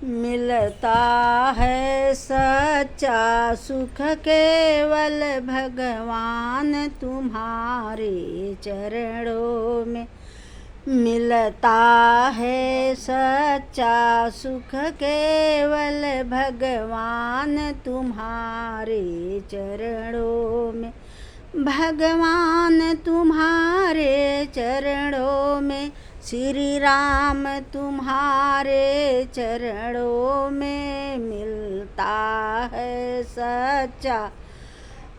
मिलता है सच्चा सुख केवल भगवान तुम्हारे चरणों में। मिलता है सच्चा सुख केवल भगवान तुम्हारे चरणों में। भगवान तुम्हारे चरणों में, श्री राम तुम्हारे चरणों में। मिलता है सच्चा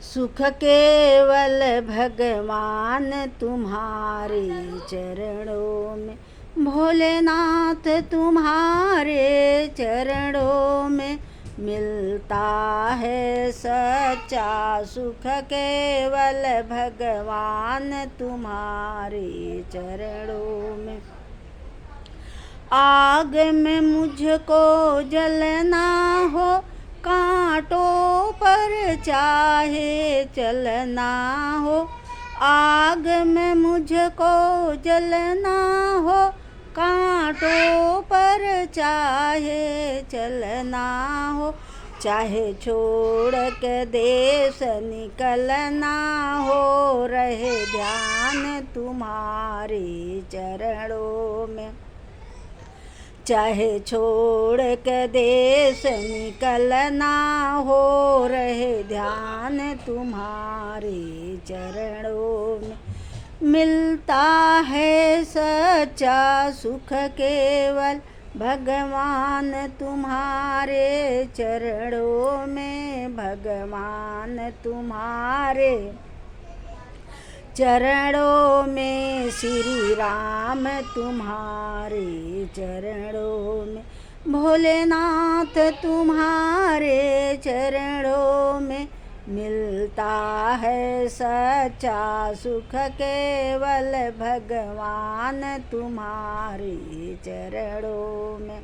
सुख केवल भगवान तुम्हारे चरणों में। भोलेनाथ तुम्हारे चरणों में मिलता है सच्चा सुख केवल भगवान तुम्हारे चरणों में। आग में मुझको जलना हो, कांटों पर चाहे चलना हो। आग में मुझको जलना हो, कांटों पर चाहे चलना हो। चाहे छोड़ के देश निकलना हो, रहे ध्यान तुम्हारे चरणों में। चाहे छोड़ के देश निकलना हो, रहे ध्यान तुम्हारे चरणों में। मिलता है सच्चा सुख केवल भगवान तुम्हारे चरणों में। भगवान तुम्हारे चरणों में, श्री राम तुम्हारे चरणों में। भोलेनाथ तुम्हारे चरणों में मिलता है सच्चा सुख केवल भगवान तुम्हारे चरणों में।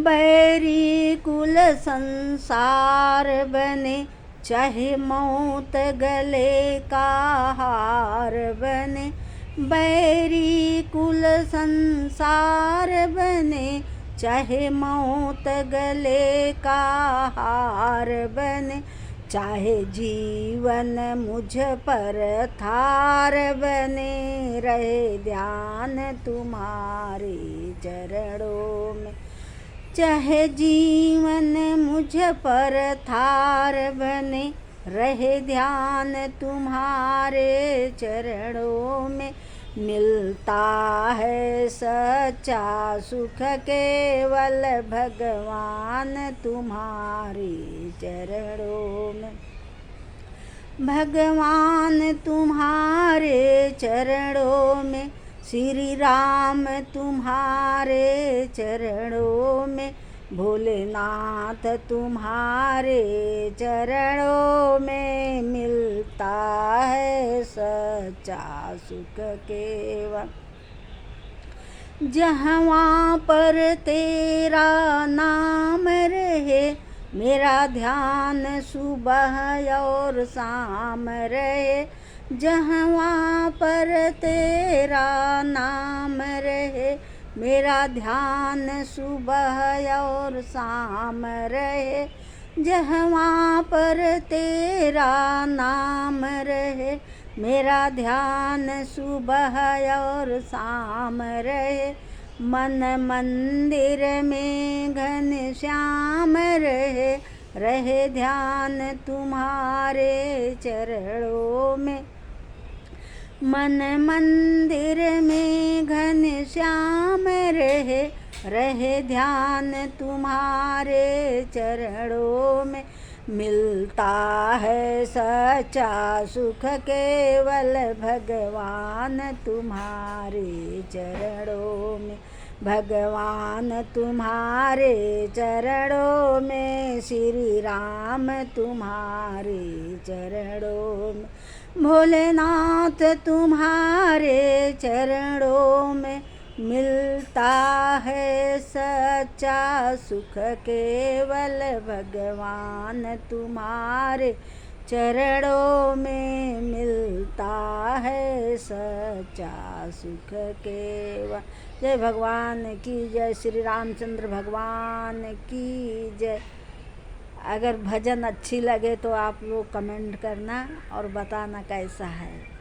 बैरी कुल संसार बने, चाहे मौत गले का हार बने। बैरी कुल संसार बने, चाहे मौत गले का हार बने। चाहे जीवन मुझ पर थार बने, रहे ध्यान तुम्हारे चरणों में। चाहे जीवन मुझ पर थार बने, रहे ध्यान तुम्हारे चरणों में। मिलता है सच्चा सुख केवल भगवान तुम्हारे चरणों में। भगवान तुम्हारे चरणों में, श्री राम तुम्हारे चरणों में। भोलेनाथ तुम्हारे चरणों में मिलता है सच्चा सुख केवल। जहाँ पर तेरा नाम रहे, मेरा ध्यान सुबह और शाम रहे। जहाँ पर तेरा नाम रहे, मेरा ध्यान सुबह और शाम रहे। जहाँ पर तेरा नाम रहे, मेरा ध्यान सुबह और शाम रहे। मन मंदिर में घनश्याम रहे, रहे ध्यान तुम्हारे चरणों में। मन मंदिर में घनश्याम रहे, रहे ध्यान तुम्हारे चरणों में। मिलता है सच्चा सुख केवल भगवान तुम्हारे चरणों में। भगवान तुम्हारे चरणों में, श्री राम तुम्हारे चरणों में। भोलेनाथ तुम्हारे चरणों में मिलता है सच्चा सुख केवल भगवान तुम्हारे चरणों में मिलता है सच्चा सुख केवल। जय भगवान की जय, श्री रामचंद्र भगवान की जय। अगर भजन अच्छी लगे तो आप लोग कमेंट करना और बताना कैसा है।